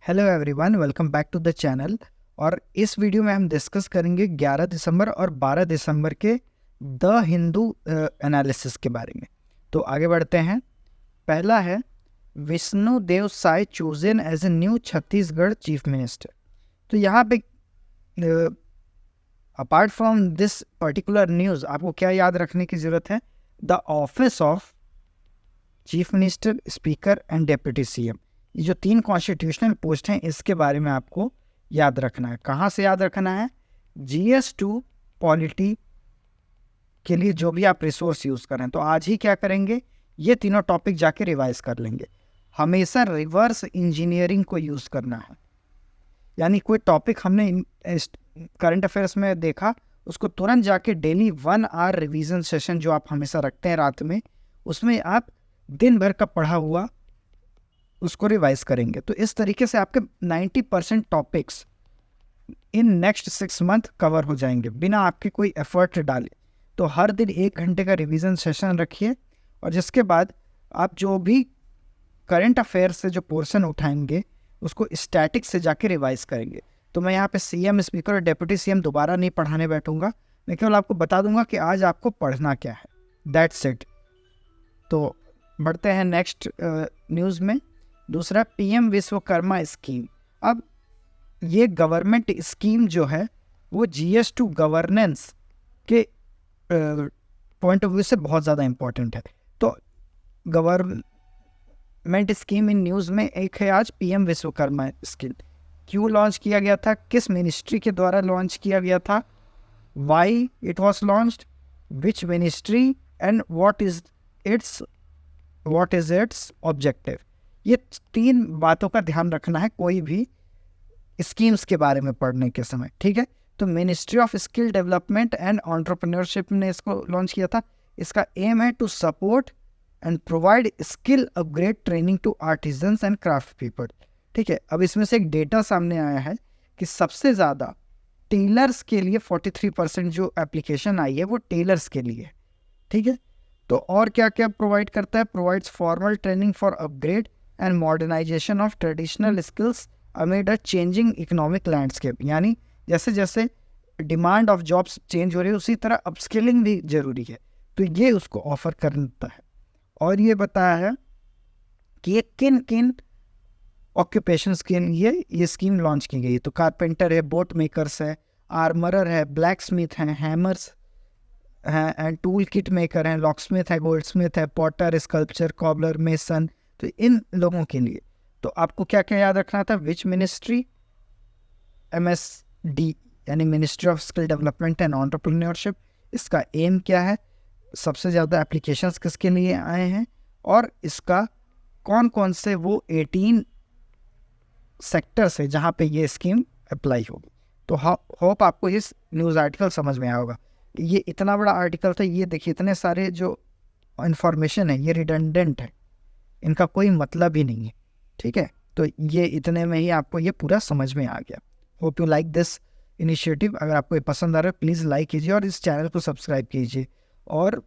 Hello everyone, welcome back to the channel. और इस video में हम डिस्कस करेंगे 11 दिसंबर और 12 दिसंबर के द हिंदू एनालिसिस के बारे में। तो आगे बढ़ते हैं। पहला है Vishnu Deo Sai chosen as a new Chhattisgarh chief minister. तो यहाँ पे apart from this particular news आपको क्या याद रखने की ज़रूरत है? The office of chief minister, speaker and deputy CM, ये जो 3 कॉन्स्टिट्यूशनल पोस्ट हैं इसके बारे में आपको याद रखना है। कहाँ से याद रखना है? GS2 पॉलिटी के लिए जो भी आप रिसोर्स यूज़ करें। तो आज ही क्या करेंगे, ये तीनों टॉपिक जाके रिवाइज कर लेंगे। हमेशा रिवर्स इंजीनियरिंग को यूज़ करना है, यानी कोई टॉपिक हमने करंट अफेयर्स में देखा, उसको तुरंत जाके डेली 1 आवर रिवीजन सेशन जो आप हमेशा रखते हैं रात में, उसमें आप दिन भर का पढ़ा हुआ उसको रिवाइज करेंगे। तो इस तरीके से आपके 90% topics in next 6 month cover हो जाएंगे बिना आपके कोई एफर्ट डाले। तो हर दिन 1 घंटे का रिवीजन सेशन रखिए, और जिसके बाद आप जो भी करंट अफेयर्स से जो पोर्शन उठाएंगे उसको स्टैटिक से जाके रिवाइज करेंगे। तो मैं यहाँ पे सीएम, स्पीकर और डेप्यूटी सीएम दोबारा नहीं पढ़ाने बैठूंगा, मैं केवल आपको बता दूंगा कि आज आपको पढ़ना क्या है। That's it. तो बढ़ते हैं नेक्स्ट न्यूज़ में। दूसरा, पीएम विश्वकर्मा स्कीम। अब ये गवर्नमेंट स्कीम जो है वो GS2 गवर्नेंस के पॉइंट ऑफ व्यू से बहुत ज़्यादा इम्पोर्टेंट है। तो गवर्नमेंट स्कीम इन न्यूज़ में एक है आज पीएम विश्वकर्मा स्कीम। क्यों लॉन्च किया गया था, किस मिनिस्ट्री के द्वारा लॉन्च किया गया था, why it was launched, which ministry and what is it's objective. ये 3 बातों का ध्यान रखना है कोई भी स्कीम्स के बारे में पढ़ने के समय, ठीक है। तो ministry of skill development and entrepreneurship ने इसको लॉन्च किया था। इसका एम है to support and provide skill upgrade training to artisans and craft people, ठीक है। अब इसमें से एक डेटा सामने आया है कि सबसे ज़्यादा टेलर्स के लिए 43% जो एप्लीकेशन आई है वो टेलर्स के लिए, ठीक है। तो और क्या क्या प्रोवाइड करता है? Provides formal training for upgrade and modernisation of traditional skills amid a changing economic landscape. यानी जैसे जैसे डिमांड ऑफ जॉब्स चेंज हो रही है उसी तरह अपस्किलिंग भी जरूरी है, तो ये उसको ऑफर करता है। और ये बताया है कि ये किन किन ऑक्यूपेशंस के लिए ये स्कीम लॉन्च की गई। तो कारपेंटर है, बोट मेकर्स है, आर्मरर है, ब्लैक स्मिथ हैं, हैमर्स हैं एंड टूल किट मेकर हैं, लॉकस्मिथ है, गोल्ड स्मिथ है, पॉटर, स्कल्पचर, कॉबलर, मेसन। तो इन लोगों के लिए तो आपको क्या क्या याद रखना था? विच मिनिस्ट्री, MSD यानी ministry of skill development and entrepreneurship. इसका एम क्या है, सबसे ज़्यादा एप्लीकेशंस किसके लिए आए हैं, और इसका कौन कौन से वो 18 सेक्टर्स है जहाँ पे ये स्कीम अप्लाई होगी। तो होप आपको इस न्यूज़ आर्टिकल समझ में आया होगा। ये इतना बड़ा आर्टिकल था, ये देखिए इतने सारे जो इन्फॉर्मेशन है ये रिडंडेंट है, इनका कोई मतलब ही नहीं है, ठीक है। तो ये इतने में ही आपको ये पूरा समझ में आ गया। Hope you like this initiative. अगर आपको ये पसंद आ रहा है प्लीज़ लाइक कीजिए और इस चैनल को सब्सक्राइब कीजिए, और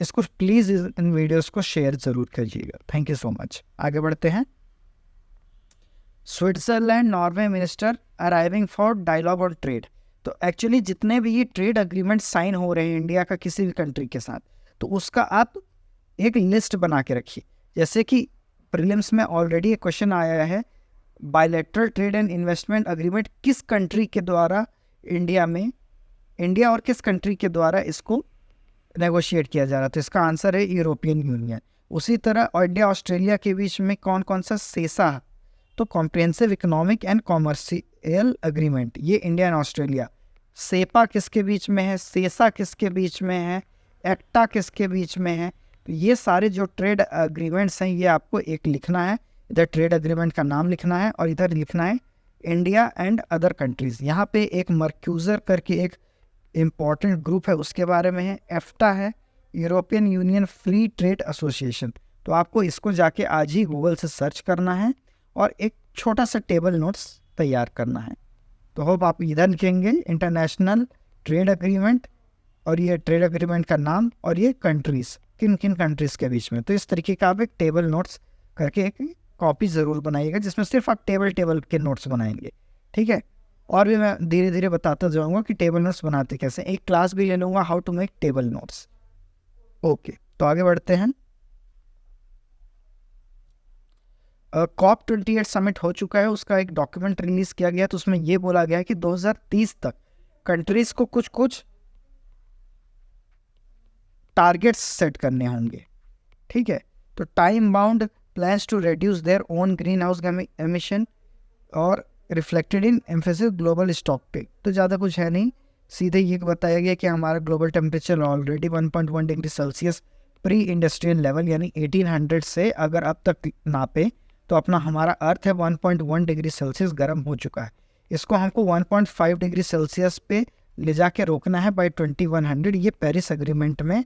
इसको प्लीज़ इन वीडियोस को शेयर ज़रूर करिएगा। Thank you so much. आगे बढ़ते हैं। Switzerland Norway minister arriving for dialogue on trade. तो एक्चुअली जितने भी ये ट्रेड अग्रीमेंट साइन हो रहे हैं इंडिया का किसी भी कंट्री के साथ, तो उसका आप एक लिस्ट बना के रखिए। जैसे कि प्रीलिम्स में ऑलरेडी एक क्वेश्चन आया है, bilateral trade and investment agreement किस कंट्री के द्वारा इंडिया और किस कंट्री के द्वारा इसको नेगोशिएट किया जा रहा है? तो इसका आंसर है यूरोपियन यूनियन। उसी तरह इंडिया ऑस्ट्रेलिया के बीच में कौन कौन सा सेसा, तो comprehensive economic and commercial agreement, ये इंडिया एंड ऑस्ट्रेलिया। सेपा किसके बीच में है, सेसा किसके बीच में है, एक्टा किसके बीच में है? तो ये सारे जो ट्रेड अग्रीमेंट्स हैं ये आपको एक लिखना है, इधर ट्रेड अग्रीमेंट का नाम लिखना है और इधर लिखना है इंडिया एंड अदर कंट्रीज़। यहाँ पे एक मर्क्यूज़र करके एक इम्पॉर्टेंट ग्रुप है उसके बारे में है, एफ्टा है, European union free trade association. तो आपको इसको जाके आज ही गूगल से सर्च करना है और एक छोटा सा टेबल नोट्स तैयार करना है। तो होप आप इधर लिखेंगे इंटरनेशनल ट्रेड अग्रीमेंट, और ये ट्रेड अग्रीमेंट का नाम, और ये कंट्रीज़ किन किन कंट्रीज़ के बीच में। तो इस तरीके का आप एक टेबल नोट्स करके एक कॉपी ज़रूर बनाइएगा जिसमें सिर्फ आप टेबल के नोट्स बनाएंगे, ठीक है। और भी मैं धीरे धीरे बताता जाऊँगा कि टेबल नोट्स बनाते कैसे, एक क्लास भी ले लूँगा how to make table notes. Okay, तो आगे बढ़ते हैं। COP 28 समिट हो चुका है, उसका एक डॉक्यूमेंट रिलीज किया गया, तो उसमें ये बोला गया है कि 2030 तक कंट्रीज को कुछ कुछ टारगेट्स सेट करने होंगे, ठीक है। तो time bound plans to reduce their own green house emission और reflected in emphasis global stock पे। तो ज़्यादा कुछ है नहीं, सीधे ये बताया गया कि हमारा global temperature already 1.1 degree Celsius pre industrial level यानी 1800 से अगर अब तक नापे तो अपना हमारा अर्थ है 1.1 डिग्री सेल्सियस गर्म हो चुका है। इसको हमको 1.5 डिग्री सेल्सियस पे ले जाके रोकना है बाय 2100। ये पेरिस एग्रीमेंट में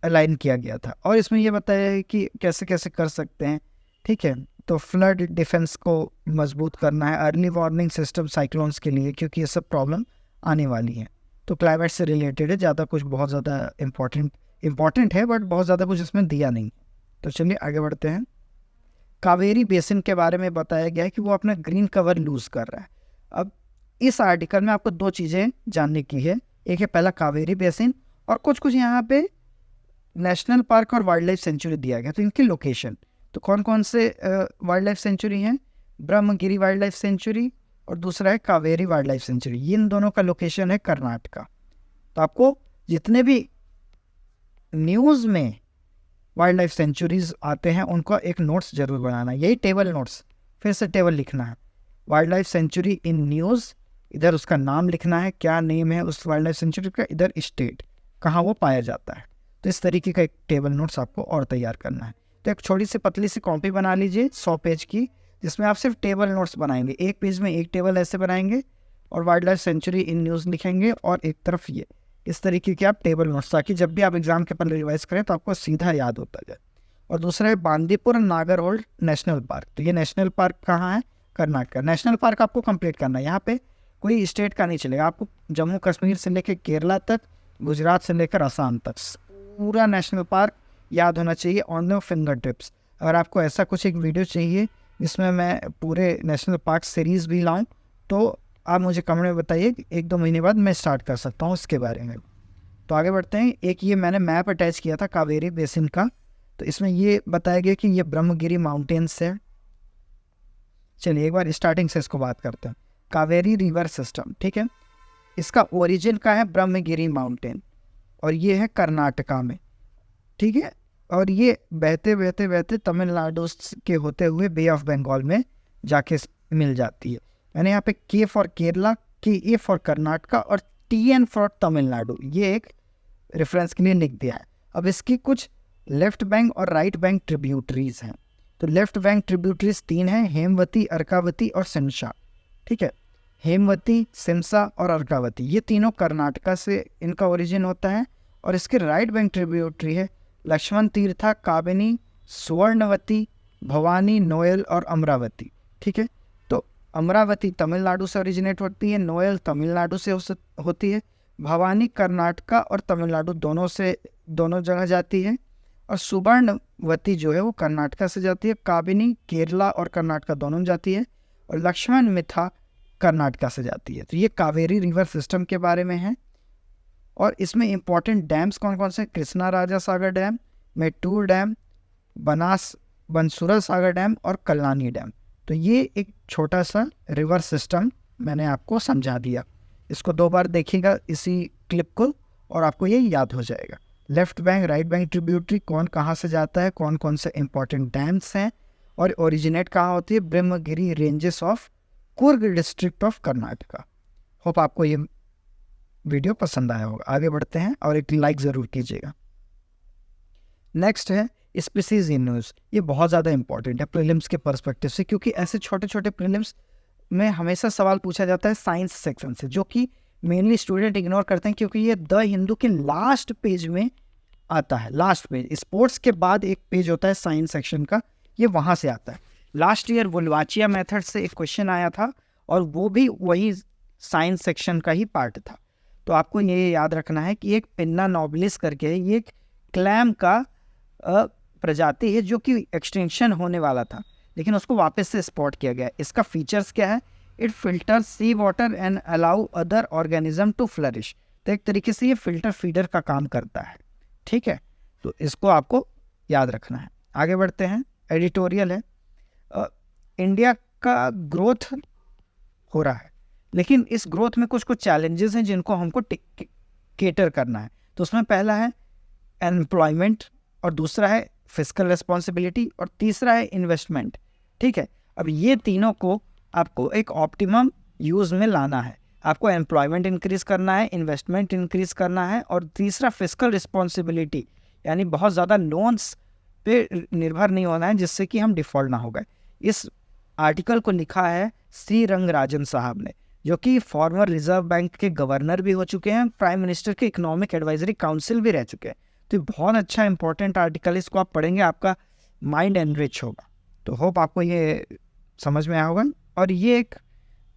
अलाइन किया गया था और इसमें ये बताया है कि कैसे कैसे कर सकते हैं, ठीक है। तो फ्लड डिफेंस को मजबूत करना है, अर्ली वार्निंग सिस्टम साइक्लोन्स के लिए, क्योंकि ये सब प्रॉब्लम आने वाली है। तो क्लाइमेट से रिलेटेड है, ज़्यादा कुछ बहुत ज़्यादा इम्पॉर्टेंट है बट बहुत ज़्यादा कुछ इसमें दिया नहीं। तो चलिए आगे बढ़ते हैं। कावेरी बेसिन के बारे में बताया गया है कि वो अपना ग्रीन कवर लूज कर रहा है। अब इस आर्टिकल में आपको दो चीज़ें जानने की है, एक है पहला कावेरी बेसिन और कुछ कुछ यहाँ पे नेशनल पार्क और वाइल्ड लाइफ सेंचुरी दिया गया। तो इनकी लोकेशन, तो कौन कौन से वाइल्ड लाइफ सेंचुरी हैं, ब्रह्मगिरी वाइल्ड लाइफ सेंचुरी और दूसरा है कावेरी वाइल्ड लाइफ सेंचुरी। इन दोनों का लोकेशन है कर्नाटका। तो आपको जितने भी न्यूज़ में वाइल्ड लाइफ सेंचुरीज आते हैं उनका एक नोट्स जरूर बनाना है, यही टेबल नोट्स, फिर से टेबल लिखना है, wild life sanctuary in news, इधर उसका नाम लिखना है, क्या नेम है उस वाइल्ड लाइफ सेंचुरी का, इधर स्टेट कहाँ वो पाया जाता है। तो इस तरीके का एक टेबल नोट्स आपको और तैयार करना है। तो एक छोटी सी पतली सी कॉपी बना लीजिए 100 पेज की, जिसमें आप सिर्फ टेबल नोट्स बनाएंगे, एक पेज में एक टेबल ऐसे बनाएंगे और wild life sanctuary in news लिखेंगे और एक तरफ ये, इस तरीके के आप टेबल नोट्स, ताकि जब भी आप एग्जाम के पहले रिवाइज करें तो आपको सीधा याद होता जाए। और दूसरा है बांदीपुर नागरहोल नेशनल पार्क। तो ये नेशनल पार्क कहाँ है, कर्नाटका। नेशनल पार्क आपको कंप्लीट करना है, यहाँ पे कोई स्टेट का नहीं चलेगा, आपको जम्मू कश्मीर से लेकर केरला तक, गुजरात से लेकर असम तक पूरा नेशनल पार्क याद होना चाहिए ऑन द फिंगर टिप्स। अगर आपको ऐसा कुछ एक वीडियो चाहिए जिसमें मैं पूरे नेशनल पार्क सीरीज़ भी लाऊं तो आप मुझे कमेंट में बताइए, 1-2 महीने बाद मैं स्टार्ट कर सकता हूँ इसके बारे में। तो आगे बढ़ते हैं। एक ये मैंने मैप अटैच किया था कावेरी बेसिन का, तो इसमें ये बताया गया कि ये ब्रह्मगिरी माउंटेन्स है। चलिए एक बार स्टार्टिंग से इसको बात करते हैं। कावेरी रिवर सिस्टम, ठीक है, इसका ओरिजिन का है ब्रह्मगिरी माउंटेन और ये है कर्नाटका में, ठीक है। और ये बहते बहते बहते तमिलनाडु के होते हुए बे ऑफ बंगाल में जाके मिल जाती है। मैंने यहाँ पे के फॉर केरला, के ए फॉर कर्नाटका और TN फॉर तमिलनाडु ये एक रेफरेंस के लिए लिख दिया है। अब इसकी कुछ लेफ्ट बैंक और राइट बैंक ट्रिब्यूटरीज हैं। तो लेफ्ट बैंक ट्रिब्यूटरीज 3 हैं, हेमवती, अर्कावती और सिमसा, ठीक है। हेमवती, सिमसा और अर्कावती ये तीनों कर्नाटका से इनका ओरिजिन होता है। और इसके राइट बैंक ट्रिब्यूटरी है लक्ष्मण तीर्था, काबिनी, स्वर्णवती, भवानी, नोयल और अमरावती, ठीक है। तो अमरावती तमिलनाडु से ओरिजिनेट होती है, नोयल तमिलनाडु से होती है, भवानी कर्नाटका और तमिलनाडु दोनों जगह जाती है, और सुवर्णवती जो है वो कर्नाटका से जाती है, काबिनी केरला और कर्नाटका दोनों में जाती है, और लक्ष्मण मिथा कर्नाटका से जाती है। तो ये कावेरी रिवर सिस्टम के बारे में है। और इसमें इंपॉर्टेंट डैम्स कौन कौन से, कृष्णा राजा सागर डैम, मेट्टूर डैम, बंसुरा सागर डैम और कल्लानी डैम। तो ये एक छोटा सा रिवर सिस्टम मैंने आपको समझा दिया। इसको 2 बार देखिएगा इसी क्लिप को और आपको ये याद हो जाएगा। Left bank right bank tributary कौन कहाँ से जाता है, कौन कौन से इंपॉर्टेंट डैम्स हैं और ओरिजिनेट कहाँ होती है, Brahmagiri ranges of Coorg district of Karnataka. Hope आपको ये वीडियो पसंद आया होगा। आगे बढ़ते हैं और एक लाइक ज़रूर कीजिएगा। नेक्स्ट है स्पीसीज इन न्यूज़। ये बहुत ज़्यादा इंपॉर्टेंट है प्रीलिम्स के पर्सपेक्टिव से, क्योंकि ऐसे छोटे छोटे प्रीलिम्स में हमेशा सवाल पूछा जाता है साइंस सेक्शन से, जो कि मेनली स्टूडेंट इग्नोर करते हैं, क्योंकि ये द हिंदू के लास्ट पेज में आता है। लास्ट पेज, स्पोर्ट्स के बाद एक पेज होता है साइंस सेक्शन का, ये वहाँ से आता है। लास्ट ईयर वोल्वाचिया मेथड से एक क्वेश्चन आया था और वो भी वही साइंस सेक्शन का ही पार्ट था। तो आपको ये याद रखना है कि एक पिन्ना नोबिलिस करके ये एक क्लैम का प्रजाति है जो कि एक्सटिंक्शन होने वाला था, लेकिन उसको वापस से स्पॉट किया गया। इसका फीचर्स क्या है? It filter sea water and allow other organism to flourish. तो एक तरीके से ये फिल्टर फीडर का काम करता है, ठीक है। तो इसको आपको याद रखना है। आगे बढ़ते हैं। एडिटोरियल है, इंडिया का ग्रोथ हो रहा है, लेकिन इस ग्रोथ में कुछ कुछ चैलेंजेस हैं जिनको हमको केटर करना है। तो उसमें पहला है एम्प्लॉयमेंट, और दूसरा है फिस्कल रिस्पॉन्सिबिलिटी, और तीसरा है इन्वेस्टमेंट, ठीक है। अब ये तीनों को आपको एक ऑप्टिमम यूज़ में लाना है। आपको एम्प्लॉयमेंट इंक्रीज़ करना है, इन्वेस्टमेंट इंक्रीज़ करना है, और तीसरा फिस्कल रिस्पॉन्सिबिलिटी, यानी बहुत ज़्यादा लोन्स पे निर्भर नहीं होना है जिससे कि हम डिफ़ॉल्ट ना हो गए। इस आर्टिकल को लिखा है सी रंगराजन साहब ने, जो कि फॉर्मर रिजर्व बैंक के गवर्नर भी हो चुके हैं, प्राइम मिनिस्टर के इकोनॉमिक एडवाइजरी काउंसिल भी रह चुके हैं। तो ये बहुत अच्छा इंपॉर्टेंट आर्टिकल, इसको आप पढ़ेंगे आपका माइंड एनरिच होगा। तो होप आपको ये समझ में आया होगा। और ये एक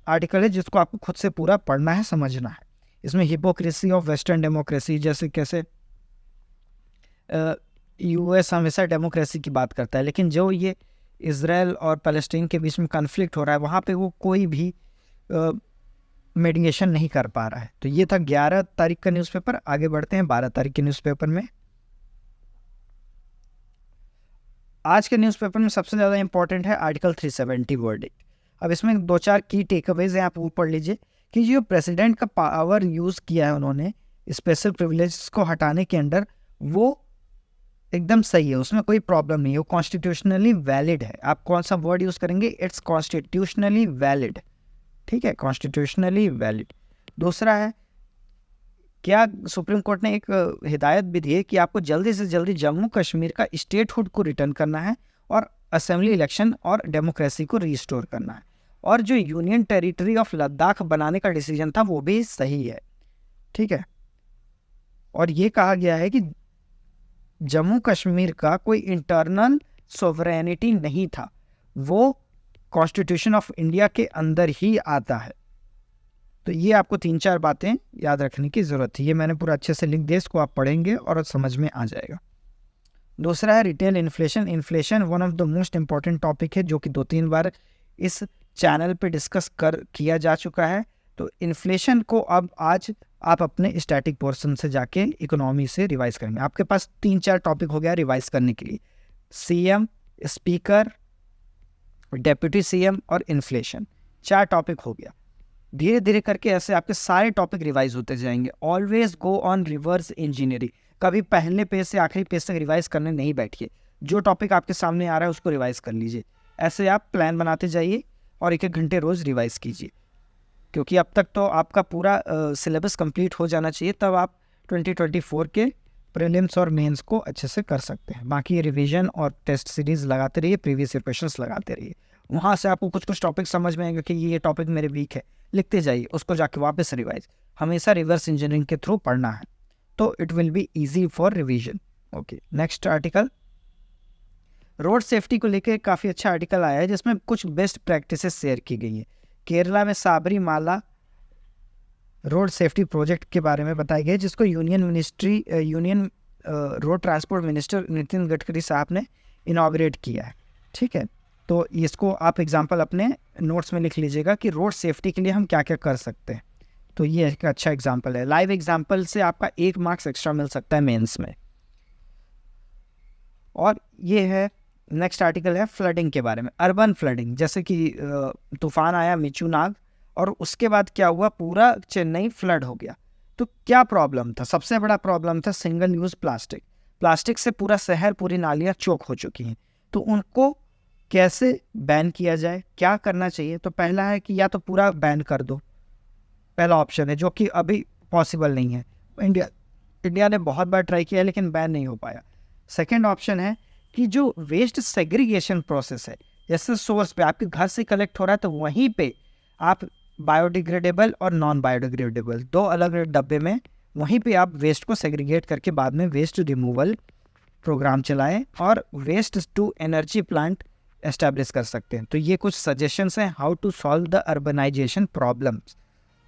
आर्टिकल है जिसको आपको खुद से पूरा पढ़ना है, समझना है। इसमें हिपोक्रेसी ऑफ वेस्टर्न डेमोक्रेसी, जैसे कैसे यूएस हमेशा डेमोक्रेसी की बात करता है, लेकिन जो ये इजराइल और पैलेस्टीन के बीच में कन्फ्लिक्ट हो रहा है वहाँ पे वो कोई भी मेडिएशन नहीं कर पा रहा है। तो ये था 11 तारीख का न्यूज़पेपर। आगे बढ़ते हैं 12 तारीख के न्यूज़पेपर में। आज के न्यूज़पेपर में सबसे ज़्यादा इंपॉर्टेंट है आर्टिकल 370 वर्डिक्ट। अब इसमें 2-4 की टेकअवेज हैं, आप वो पढ़ लीजिए कि जो प्रेसिडेंट का पावर यूज़ किया है उन्होंने स्पेशल प्रिविलेज को हटाने के अंदर, वो एकदम सही है, उसमें कोई प्रॉब्लम नहीं है, वो कॉन्स्टिट्यूशनली वैलिड है। आप कौन सा वर्ड यूज़ करेंगे? इट्स कॉन्स्टिट्यूशनली वैलिड, ठीक है, कॉन्स्टिट्यूशनली वैलिड। दूसरा है, क्या सुप्रीम कोर्ट ने एक हिदायत भी दी है कि आपको जल्दी से जल्दी जम्मू कश्मीर का स्टेटहुड को रिटर्न करना है और असेंबली इलेक्शन और डेमोक्रेसी को रिस्टोर करना है। और जो यूनियन टेरिटरी ऑफ लद्दाख बनाने का डिसीजन था वो भी सही है, ठीक है। और ये कहा गया है कि जम्मू कश्मीर का कोई इंटरनल सोवरेनिटी नहीं था, वो कॉन्स्टिट्यूशन ऑफ इंडिया के अंदर ही आता है। तो ये आपको 3-4 बातें याद रखने की ज़रूरत है। ये मैंने पूरा अच्छे से लिख दिया, इसको आप पढ़ेंगे और समझ में आ जाएगा। दूसरा है retail inflation. Inflation one of the most important topic है जो कि 2-3 बार इस चैनल पे डिस्कस किया जा चुका है। तो इन्फ्लेशन को अब आज आप अपने स्टैटिक पोर्शन से जाके इकोनॉमी से रिवाइज करेंगे। आपके पास 3-4 टॉपिक हो गया रिवाइज करने के लिए, सीएम, स्पीकर, डेप्यूटी सीएम और इन्फ्लेशन, 4 टॉपिक हो गया। धीरे धीरे करके ऐसे आपके सारे टॉपिक रिवाइज होते जाएंगे। Always go on reverse engineering. कभी पहले पेज से आखिरी पेज तक रिवाइज करने नहीं बैठिए, जो टॉपिक आपके सामने आ रहा है उसको रिवाइज कर लीजिए। ऐसे आप प्लान बनाते जाइए और 1-1 घंटे रोज़ रिवाइज कीजिए, क्योंकि अब तक तो आपका पूरा सिलेबस कंप्लीट हो जाना चाहिए, तब आप 2024 के प्रीलिम्स और मेंस को अच्छे से कर सकते हैं। बाकी रिवीजन और टेस्ट सीरीज़ लगाते रहिए, प्रीवियस ईयर क्वेश्चंस लगाते रहिए। वहाँ से आपको कुछ कुछ टॉपिक समझ में आएंगे कि ये टॉपिक मेरे वीक है, लिखते जाइए, उसको जाके वापस रिवाइज। हमेशा रिवर्स इंजीनियरिंग के थ्रू पढ़ना है, तो it will be easy for revision. Okay, next article, road safety को लेकर काफ़ी अच्छा आर्टिकल आया है जिसमें कुछ बेस्ट प्रैक्टिसेस शेयर की गई है। केरला में साबरीमाला रोड सेफ्टी प्रोजेक्ट के बारे में बताया गया है, जिसको union road transport minister Nitin Gadkari साहब ने इनॉग्रेट किया है, ठीक है। तो इसको आप एग्जांपल अपने नोट्स में लिख लीजिएगा कि रोड सेफ्टी के लिए हम क्या क्या कर सकते हैं। तो ये एक अच्छा एग्जांपल है। लाइव एग्जांपल से आपका 1 मार्क्स एक्स्ट्रा मिल सकता है मेंस में। और ये है नेक्स्ट आर्टिकल है फ्लडिंग के बारे में, अर्बन फ्लडिंग। जैसे कि तूफान आया मिचुनाग और उसके बाद क्या हुआ, पूरा चेन्नई फ्लड हो गया। तो क्या प्रॉब्लम था? सबसे बड़ा प्रॉब्लम था सिंगल यूज़ प्लास्टिक। प्लास्टिक से पूरा शहर, पूरी नालियाँ चोक हो चुकी हैं। तो उनको कैसे बैन किया जाए, क्या करना चाहिए? तो पहला है कि या तो पूरा बैन कर दो, पहला ऑप्शन है, जो कि अभी पॉसिबल नहीं है। इंडिया ने बहुत बार ट्राई किया लेकिन बैन नहीं हो पाया। सेकेंड ऑप्शन है कि जो वेस्ट सेग्रीगेशन प्रोसेस है, जैसे सोर्स पे आपके घर से कलेक्ट हो रहा है तो वहीं पे आप बायोडिग्रेडेबल और नॉन बायोडिग्रेडेबल 2 अलग अलग डब्बे में वहीं पे आप वेस्ट को सेग्रीगेट करके बाद में वेस्ट रिमूवल प्रोग्राम चलाएं और waste to energy plant establish कर सकते हैं। तो ये कुछ सजेशंस हैं how to solve the urbanisation problems.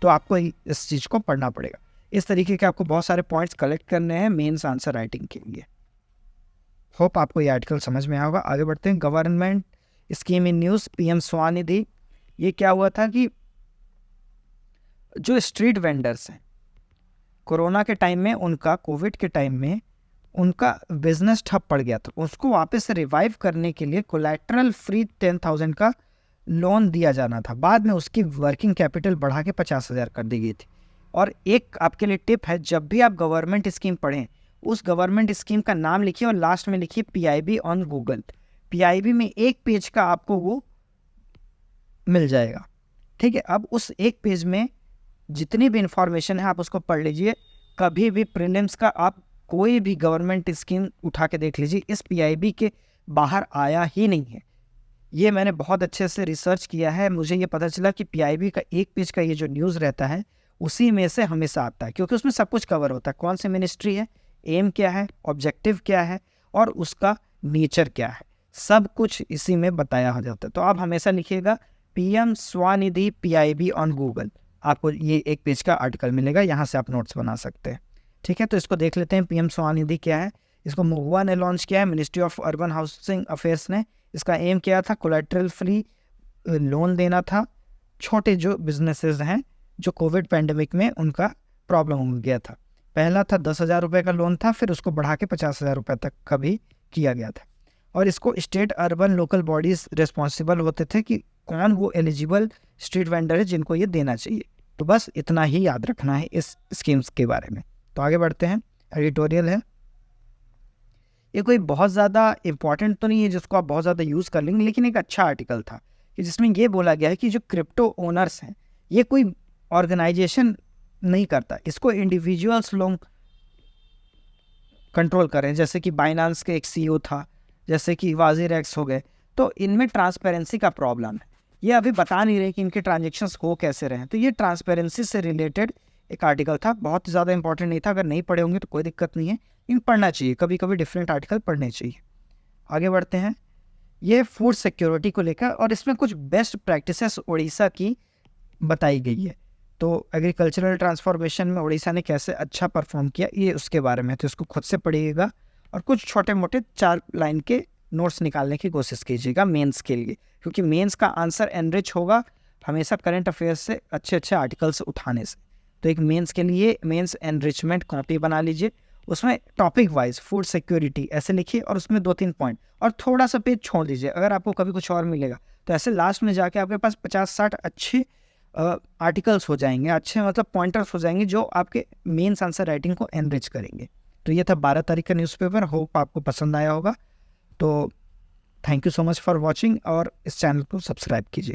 तो आपको इस चीज़ को पढ़ना पड़ेगा। इस तरीके के आपको बहुत सारे पॉइंट्स कलेक्ट करने हैं मेंस आंसर राइटिंग के लिए। होप आपको ये आर्टिकल समझ में आया होगा। आगे बढ़ते हैं। Government scheme in news, PM Svanidhi. ये क्या हुआ था कि जो स्ट्रीट वेंडर्स हैं, कोरोना के टाइम में उनका, कोविड के टाइम में उनका बिजनेस ठप पड़ गया था, उसको वापस से रिवाइव करने के लिए कोलैटरल फ्री 10,000 का लोन दिया जाना था। बाद में उसकी वर्किंग कैपिटल बढ़ा के 50,000 कर दी गई थी। और एक आपके लिए टिप है, जब भी आप गवर्नमेंट स्कीम पढ़ें, उस गवर्नमेंट स्कीम का नाम लिखिए और लास्ट में लिखिए पीआईबी ऑन गूगल। पीआईबी में एक पेज का आपको वो मिल जाएगा, ठीक है। अब उस एक पेज में जितनी भी इंफॉर्मेशन है आप उसको पढ़ लीजिए। कभी भी प्रीलिम्स का आप कोई भी गवर्नमेंट स्कीम उठा के देख लीजिए, इस पीआईबी के बाहर आया ही नहीं है। ये मैंने बहुत अच्छे से रिसर्च किया है, मुझे ये पता चला कि पीआईबी का एक पेज का ये जो न्यूज़ रहता है उसी में से हमेशा आता है, क्योंकि उसमें सब कुछ कवर होता है। कौन सी मिनिस्ट्री है, एम क्या है, ऑब्जेक्टिव क्या है और उसका नेचर क्या है, सब कुछ इसी में बताया हो जाता है। तो आप हमेशा लिखिएगा PM Svanidhi PIB on Google, आपको ये एक पेज का आर्टिकल मिलेगा, यहाँ से आप नोट्स बना सकते हैं, ठीक है। तो इसको देख लेते हैं। पीएम स्वनिधि क्या है, इसको महुआ ने लॉन्च किया है, ministry of urban housing affairs ने। इसका एम क्या था, कोलैटरल फ्री लोन देना था छोटे जो बिजनेसेस हैं जो कोविड पैंडमिक में उनका प्रॉब्लम हो गया था। पहला था 10,000 रुपये का लोन था, फिर उसको बढ़ा के 50,000 रुपये तक का भी किया गया था। और इसको state urban local bodies responsible होते थे कि कौन वो एलिजिबल स्ट्रीट वेंडर है जिनको ये देना चाहिए। तो बस इतना ही याद रखना है इस स्कीम्स के बारे में। तो आगे बढ़ते हैं। एडिटोरियल है, ये कोई बहुत ज़्यादा इम्पॉर्टेंट तो नहीं है जिसको आप बहुत ज़्यादा यूज़ कर लेंगे, लेकिन एक अच्छा आर्टिकल था कि जिसमें ये बोला गया है कि जो क्रिप्टो ओनर्स हैं ये कोई ऑर्गेनाइजेशन नहीं करता, इसको इंडिविजुअल्स लोग कंट्रोल कर रहे हैं। जैसे कि बाइनांस के एक सीईओ था, जैसे कि वाजिर एक्स हो गए, तो इनमें ट्रांसपेरेंसी का प्रॉब्लम है। ये अभी बता नहीं रहे कि इनके ट्रांजेक्शन्स हो कैसे रहे। तो ये ट्रांसपेरेंसी से रिलेटेड एक आर्टिकल था, बहुत ज़्यादा इंपॉर्टेंट नहीं था। अगर नहीं पढ़े होंगे तो कोई दिक्कत नहीं है, इन पढ़ना चाहिए, कभी कभी डिफरेंट आर्टिकल पढ़ने चाहिए। आगे बढ़ते हैं। ये फूड सिक्योरिटी को लेकर, और इसमें कुछ बेस्ट प्रैक्टिसेस उड़ीसा की बताई गई है। तो एग्रीकल्चरल ट्रांसफॉर्मेशन में उड़ीसा ने कैसे अच्छा परफॉर्म किया, ये उसके बारे में। तो इसको खुद से पढ़िएगा और कुछ छोटे मोटे 4 लाइन के नोट्स निकालने की कोशिश कीजिएगा मेंस के लिए, क्योंकि मेंस का आंसर एनरिच होगा हमेशा करंट अफेयर्स से अच्छे अच्छे आर्टिकल्स उठाने से। तो एक मेंस के लिए मेंस एनरिचमेंट कॉपी बना लीजिए, उसमें टॉपिक वाइज फूड सिक्योरिटी ऐसे लिखिए और उसमें 2-3 पॉइंट, और थोड़ा सा पेज छोड़ दीजिए। अगर आपको कभी कुछ और मिलेगा तो ऐसे लास्ट में जाके आपके पास 50-60 अच्छे आर्टिकल्स हो जाएंगे, अच्छे मतलब पॉइंटर्स हो जाएंगे जो आपके मेंस आंसर राइटिंग को एनरिच करेंगे। तो ये था 12 तारीख का न्यूज़पेपर, होप आपको पसंद आया होगा। तो thank you so much for watching, और इस चैनल को सब्सक्राइब कीजिए।